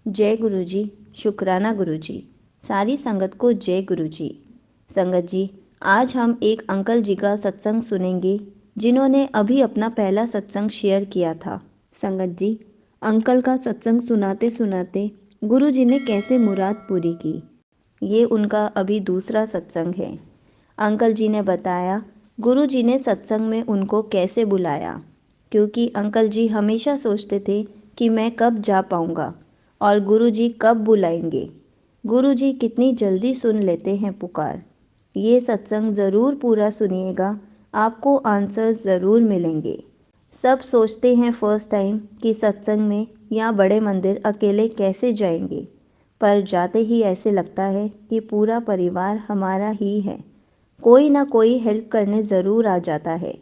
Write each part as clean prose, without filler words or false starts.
जय गुरु जी। शुक्राना गुरु जी। सारी संगत को जय गुरु जी। संगत जी, आज हम एक अंकल जी का सत्संग सुनेंगे जिन्होंने अभी अपना पहला सत्संग शेयर किया था। संगत जी, अंकल का सत्संग सुनाते सुनाते गुरु जी ने कैसे मुराद पूरी की, ये उनका अभी दूसरा सत्संग है। अंकल जी ने बताया गुरु जी ने सत्संग में उनको कैसे बुलाया, क्योंकि अंकल जी हमेशा सोचते थे कि मैं कब जा पाऊँगा और गुरु जी कब बुलाएंगे। गुरु जी कितनी जल्दी सुन लेते हैं पुकार। ये सत्संग ज़रूर पूरा सुनिएगा, आपको आंसर्स ज़रूर मिलेंगे। सब सोचते हैं फर्स्ट टाइम कि सत्संग में या बड़े मंदिर अकेले कैसे जाएंगे, पर जाते ही ऐसे लगता है कि पूरा परिवार हमारा ही है। कोई ना कोई हेल्प करने ज़रूर आ जाता है।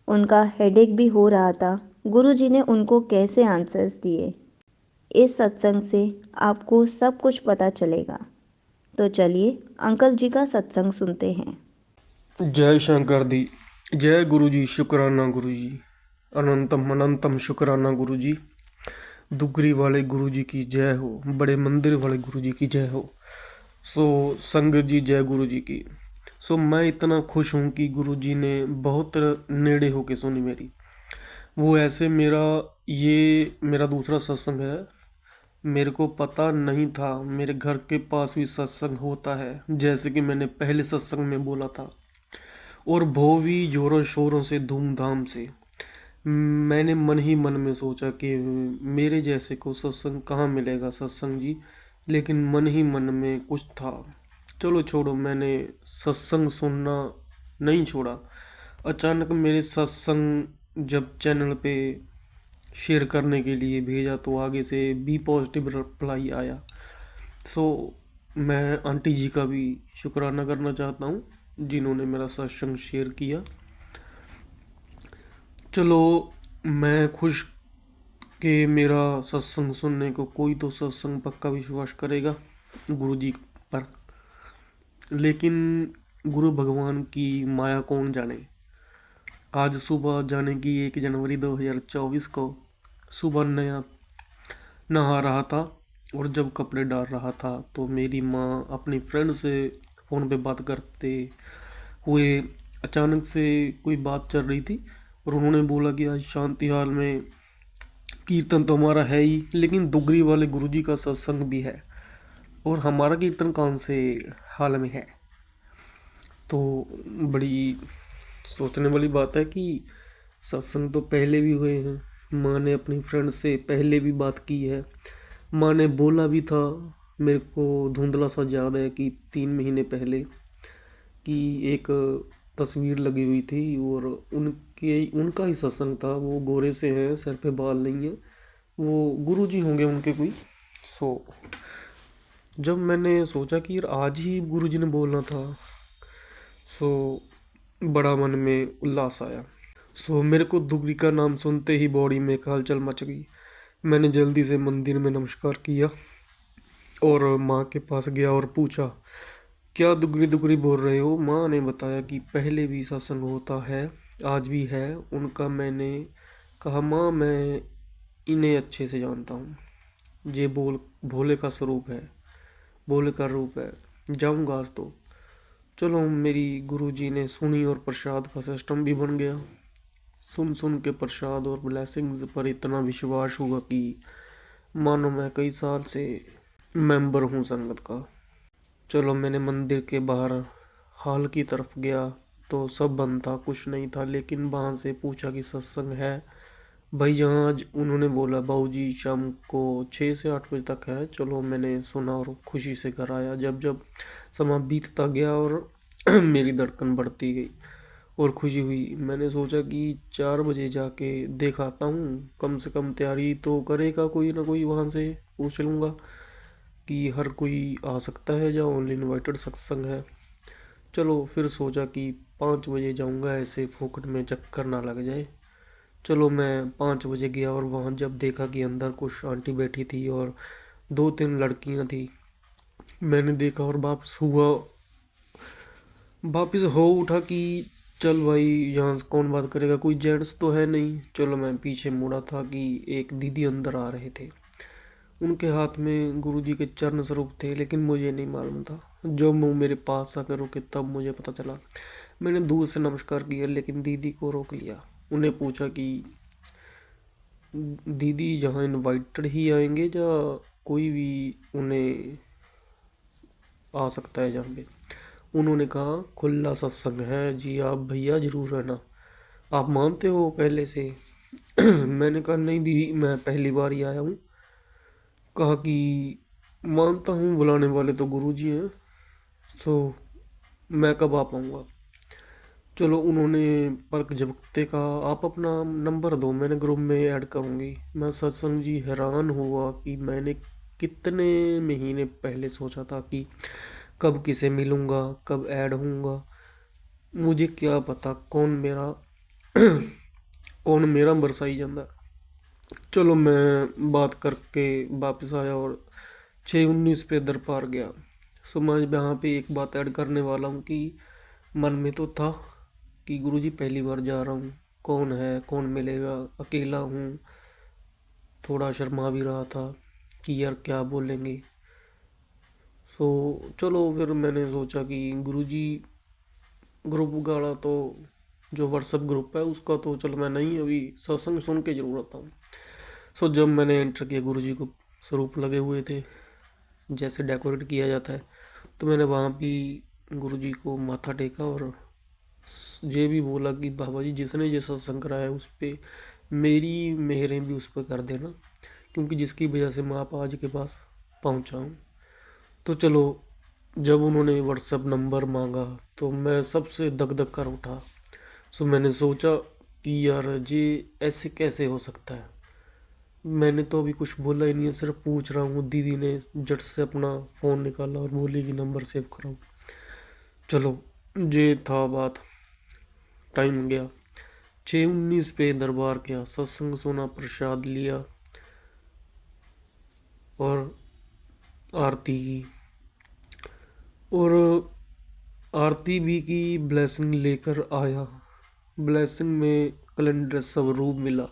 उनका हेडेक भी हो रहा था, गुरुजी ने उनको कैसे आंसर्स दिए, इस सत्संग से आपको सब कुछ पता चलेगा। तो चलिए अंकल जी का सत्संग सुनते हैं। जय शंकर दी। जय गुरु जी। शुक्राना गुरु जी। अनंतम अनंतम शुक्राना गुरु जी। दुगरी वाले गुरु जी की जय हो। बड़े मंदिर वाले गुरु जी की जय हो। सो संगत जी, जय गुरु जी की। सो मैं इतना खुश हूँ कि गुरु जी ने बहुत नेड़े होके सुनी मेरी। वो ऐसे ये मेरा दूसरा सत्संग है। मेरे को पता नहीं था मेरे घर के पास भी सत्संग होता है, जैसे कि मैंने पहले सत्संग में बोला था, और वो भी जोरों शोरों से धूमधाम से। मैंने मन ही मन में सोचा कि मेरे जैसे को सत्संग कहाँ मिलेगा सत्संग जी, लेकिन मन ही मन में कुछ था। चलो छोड़ो, मैंने सत्संग सुनना नहीं छोड़ा। अचानक मेरे सत्संग जब चैनल पे शेयर करने के लिए भेजा तो आगे से बी पॉजिटिव रिप्लाई आया। सो मैं आंटी जी का भी शुक्राना करना चाहता हूँ जिन्होंने मेरा सत्संग शेयर किया। चलो, मैं खुश कि मेरा सत्संग सुनने को कोई तो सत्संग पक्का विश्वास करेगा गुरु जी पर। लेकिन गुरु भगवान की माया कौन जाने। आज सुबह जाने की 1 जनवरी 2024 को सुबह नहा रहा था, और जब कपड़े डाल रहा था तो मेरी माँ अपनी फ्रेंड से फ़ोन पे बात करते हुए अचानक से कोई बात चल रही थी, और उन्होंने बोला कि आज शांति हाल में कीर्तन तो हमारा है ही, लेकिन दुगरी वाले गुरुजी का सत्संग भी है, और हमारा कीर्तन कौन से हाल में है। तो बड़ी सोचने वाली बात है कि सत्संग तो पहले भी हुए हैं। माँ ने अपनी फ्रेंड से पहले भी बात की है। माँ ने बोला भी था, मेरे को धुंधला सा याद है कि 3 महीने पहले कि एक तस्वीर लगी हुई थी, और उनका ही सत्संग था। वो गोरे से हैं, सर पे बाल नहीं है, वो गुरुजी होंगे उनके कोई। सो जब मैंने सोचा कि यार आज ही गुरुजी ने बोलना था, सो बड़ा मन में उल्लास आया। सो मेरे को दुगरी का नाम सुनते ही बॉडी में एक हलचल मच गई। मैंने जल्दी से मंदिर में नमस्कार किया और माँ के पास गया और पूछा, क्या दुगरी दुगरी बोल रहे हो। माँ ने बताया कि पहले भी सत्संग होता है, आज भी है उनका। मैंने कहा, माँ मैं इन्हें अच्छे से जानता हूँ, ये भोले का स्वरूप है, भोले का रूप है, जाऊँगा आज तो। चलो, मेरी गुरुजी ने सुनी और प्रसाद का सिस्टम भी बन गया। सुन सुन के प्रसाद और ब्लेसिंग्स पर इतना विश्वास हुआ कि मानो मैं कई साल से मेंबर हूँ संगत का। चलो, मैंने मंदिर के बाहर हॉल की तरफ गया तो सब बंद था, कुछ नहीं था। लेकिन वहाँ से पूछा कि सत्संग है भाई जहाँ। आज उन्होंने बोला बाबूजी शाम को 6 से 8 बजे तक है। चलो, मैंने सुना और खुशी से घर आया। जब जब समय बीतता गया और मेरी धड़कन बढ़ती गई और खुशी हुई, मैंने सोचा कि 4 बजे जाके देख आता हूँ, कम से कम तैयारी तो करेगा कोई ना कोई। वहाँ से पूछ लूँगा कि हर कोई आ सकता है या ओनली इनवाइटेड सत्संग है। चलो, फिर सोचा कि 5 बजे जाऊँगा, ऐसे फोकट में चक्कर ना लग जाए। चलो, मैं 5 बजे गया और वहाँ जब देखा कि अंदर कुछ आंटी बैठी थी और 2-3 लड़कियाँ थी, मैंने देखा और वापस हो उठा कि चल भाई यहाँ कौन बात करेगा, कोई जेंट्स तो है नहीं। चलो, मैं पीछे मुड़ा था कि एक दीदी अंदर आ रहे थे, उनके हाथ में गुरुजी के चरण स्वरूप थे, लेकिन मुझे नहीं मालूम था। जब वो मेरे पास आकर रुके तब मुझे पता चला। मैंने दूर से नमस्कार किया, लेकिन दीदी को रोक लिया। उन्हें पूछा कि दीदी यहाँ इनवाइटेड ही आएंगे या कोई भी उन्हें आ सकता है जहाँ पे। उन्होंने कहा खुला सत्संग है जी, आप भैया जरूर रहना। आप मानते हो पहले से? मैंने कहा नहीं दीदी, मैं पहली बार ही आया हूँ। कहा कि मानता हूँ, बुलाने वाले तो गुरुजी हैं, तो मैं कब आ पाऊँगा। चलो, उन्होंने परख झपकते कहा आप अपना नंबर दो, मैंने ग्रुप में ऐड करूँगी। मैं सत्संग जी हैरान हुआ कि मैंने कितने महीने पहले सोचा था कि कब किसे मिलूँगा, कब ऐड होऊंगा। मुझे क्या पता कौन मेरा बरसाई ਜਾਂਦਾ। चलो, मैं बात करके वापस आया और 6:19 पे दर पार गया। सो मैं यहाँ पे एक बात ऐड करने वाला हूँ कि मन में तो था कि गुरुजी पहली बार जा रहा हूँ, कौन है, कौन मिलेगा, अकेला हूँ। थोड़ा शर्मा भी रहा था कि यार क्या बोलेंगे। सो चलो, फिर मैंने सोचा कि गुरुजी ग्रुप गाड़ा तो जो व्हाट्सएप ग्रुप है उसका तो चलो मैं नहीं, अभी सत्संग सुन के जरूर आता हूँ। सो जब मैंने एंटर किया, गुरुजी को स्वरूप लगे हुए थे जैसे डेकोरेट किया जाता है, तो मैंने वहाँ भी गुरुजी को माथा टेका और ये भी बोला कि बाबा जी जिसने ये सत्संग कराया उस पर मेरी मेहरें भी उस पर कर देना, क्योंकि जिसकी वजह से मैं आप आज के पास पहुँचा हूँ। तो चलो, जब उन्होंने व्हाट्सएप नंबर मांगा तो मैं सबसे दग दग कर उठा। सो मैंने सोचा कि यार ये ऐसे कैसे हो सकता है। मैंने तो अभी कुछ बोला ही नहीं है, सिर्फ पूछ रहा हूँ। दीदी ने झट से अपना फ़ोन निकाला और बोली कि नंबर सेव कराओ। चलो, ये था बात। टाइम गया, 6:19 पे दरबार गया, सत्संग सुना, प्रसाद लिया और आरती की। और आरती भी की, ब्लेसिंग लेकर आया। ब्लेसिंग में कैलेंडर स्वरूप मिला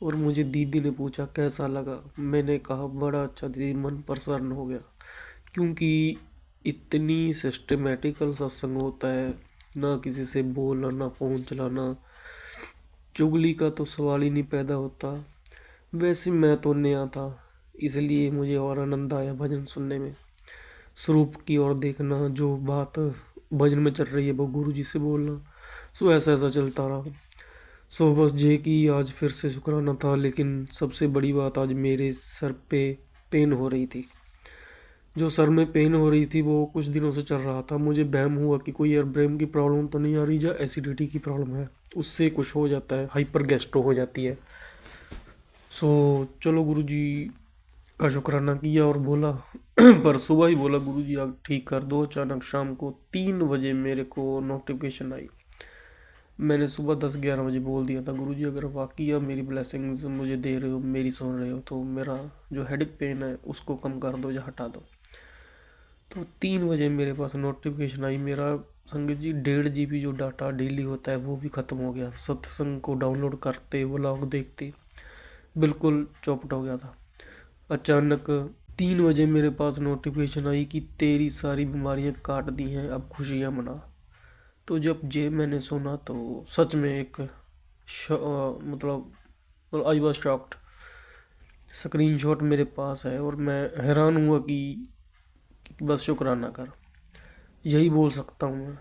और मुझे दीदी ने पूछा कैसा लगा। मैंने कहा बड़ा अच्छा दीदी, मन प्रसन्न हो गया, क्योंकि इतनी सिस्टमेटिकल सत्संग होता है, ना किसी से बोलना, ना फ़ोन चलाना, चुगली का तो सवाल ही नहीं पैदा होता। वैसे मैं तो नया था, इसलिए मुझे और आनंद आया भजन सुनने में। स्वरूप की ओर देखना, जो बात भजन में चल रही है वो गुरु जी से बोलना। सो ऐसा ऐसा चलता रहा। सो बस ये कि आज फिर से शुक्राना था, लेकिन सबसे बड़ी बात आज मेरे सर पे पेन हो रही थी। जो सर में पेन हो रही थी वो कुछ दिनों से चल रहा था। मुझे वहम हुआ कि कोई यार ब्रेन की प्रॉब्लम तो नहीं आ रही, या एसिडिटी की प्रॉब्लम है, उससे कुछ हो जाता है, हाइपर गैस्ट्रो हो जाती है। सो चलो, गुरुजी का शुक्राना किया और बोला पर सुबह ही बोला गुरुजी आप ठीक कर दो। अचानक शाम को 3 बजे मेरे को नोटिफिकेशन आई। मैंने सुबह 10-11 बजे बोल दिया था गुरुजी अगर वाकई आप मेरी ब्लेसिंग्स मुझे दे रहे हो, मेरी सुन रहे हो, तो मेरा जो हेडेक पेन है उसको कम कर दो या हटा दो। तो 3 बजे मेरे पास नोटिफिकेशन आई। मेरा संगत जी 1.5 GB जो डाटा डेली होता है वो भी ख़त्म हो गया। सत्संग को डाउनलोड करते, व्लॉग देखते बिल्कुल चौपट हो गया था। अचानक 3 बजे मेरे पास नोटिफिकेशन आई कि तेरी सारी बीमारियां काट दी हैं, अब खुशियां मना। तो जब ये मैंने सुना तो सच में एक मतलब आई वॉज शॉक्ड। स्क्रीनशॉट मेरे पास है और मैं हैरान हुआ कि बस शुक्राना कर, यही बोल सकता हूँ मैं।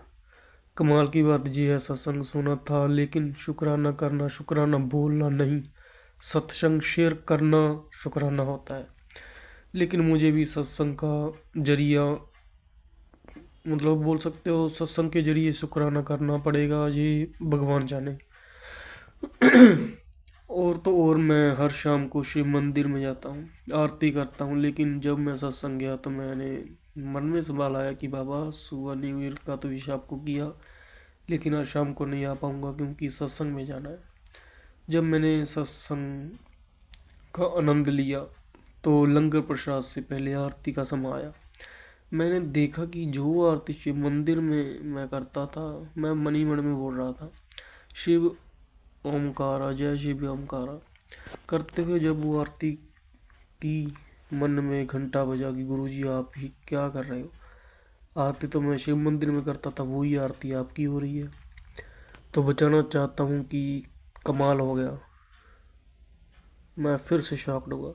कमाल की बात ये है, सत्संग सुना था लेकिन शुक्राना करना, शुक्राना बोलना नहीं। सत्संग शेयर करना शुक्राना होता है। लेकिन मुझे भी सत्संग का जरिया, मतलब बोल सकते हो सत्संग के जरिए शुक्राना करना पड़ेगा, ये भगवान जाने। और तो और मैं हर शाम को शिव मंदिर में जाता हूँ, आरती करता हूँ। लेकिन जब मैं सत्संग गया तो मैंने मन में सवाल आया कि बाबा सुबह न्यू ईयर का तो विश आपको किया, लेकिन आज शाम को नहीं आ पाऊँगा क्योंकि सत्संग में जाना है। जब मैंने सत्संग का आनंद लिया तो लंगर प्रसाद से पहले आरती का समय आया। मैंने देखा कि जो आरती शिव मंदिर में मैं करता था, मैं मन ही मन में बोल रहा था शिव ओमकारा, जय शिव ओमकारा करते हुए जब वो आरती कि मन में घंटा बजा कि गुरुजी आप ही क्या कर रहे हो। आरती तो मैं शिव मंदिर में करता था, वही आरती आपकी हो रही है। तो बताना चाहता हूँ कि कमाल हो गया, मैं फिर से शॉक्ड हुआ।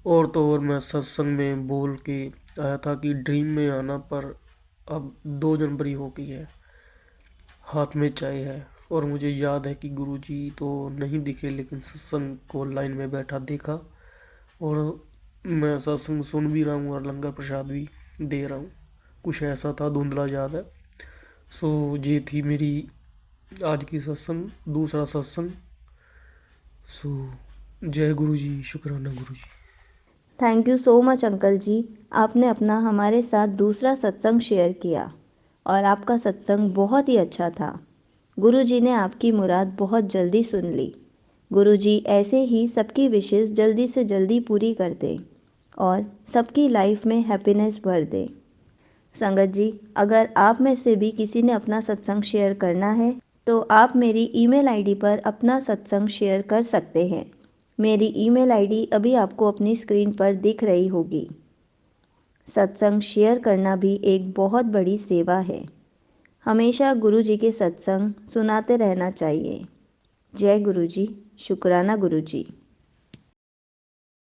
और तो और मैं सत्संग में बोल के आया था कि ड्रीम में आना, पर अब 2 जनवरी हो गई है, हाथ में चाय है और मुझे याद है कि गुरुजी तो नहीं दिखे, लेकिन सत्संग को लाइन में बैठा देखा। और मैं सत्संग सुन भी रहा हूँ और लंगर प्रसाद भी दे रहा हूँ। कुछ ऐसा था, धुंधला याद है। सो ये थी मेरी आज की सत्संग, दूसरा सत्संग। सो जय गुरु जी, शुक्राना guru ji. Thank you so much uncle ji. आपने अपना हमारे साथ दूसरा सत्संग शेयर किया और आपका सत्संग बहुत ही अच्छा था। गुरु जी ने आपकी मुराद बहुत जल्दी सुन ली। गुरु जी ऐसे ही सबकी विशेष जल्दी से जल्दी पूरी कर दें और सबकी लाइफ में हैप्पीनेस भर दें। संगत जी, अगर आप में से भी किसी ने अपना सत्संग शेयर करना है तो आप मेरी ईमेल आईडी पर अपना सत्संग शेयर कर सकते हैं। मेरी ईमेल आईडी अभी आपको अपनी स्क्रीन पर दिख रही होगी। सत्संग शेयर करना भी एक बहुत बड़ी सेवा है। हमेशा गुरु जी के सत्संग सुनाते रहना चाहिए। जय गुरु जी, शुक्राना गुरु जी।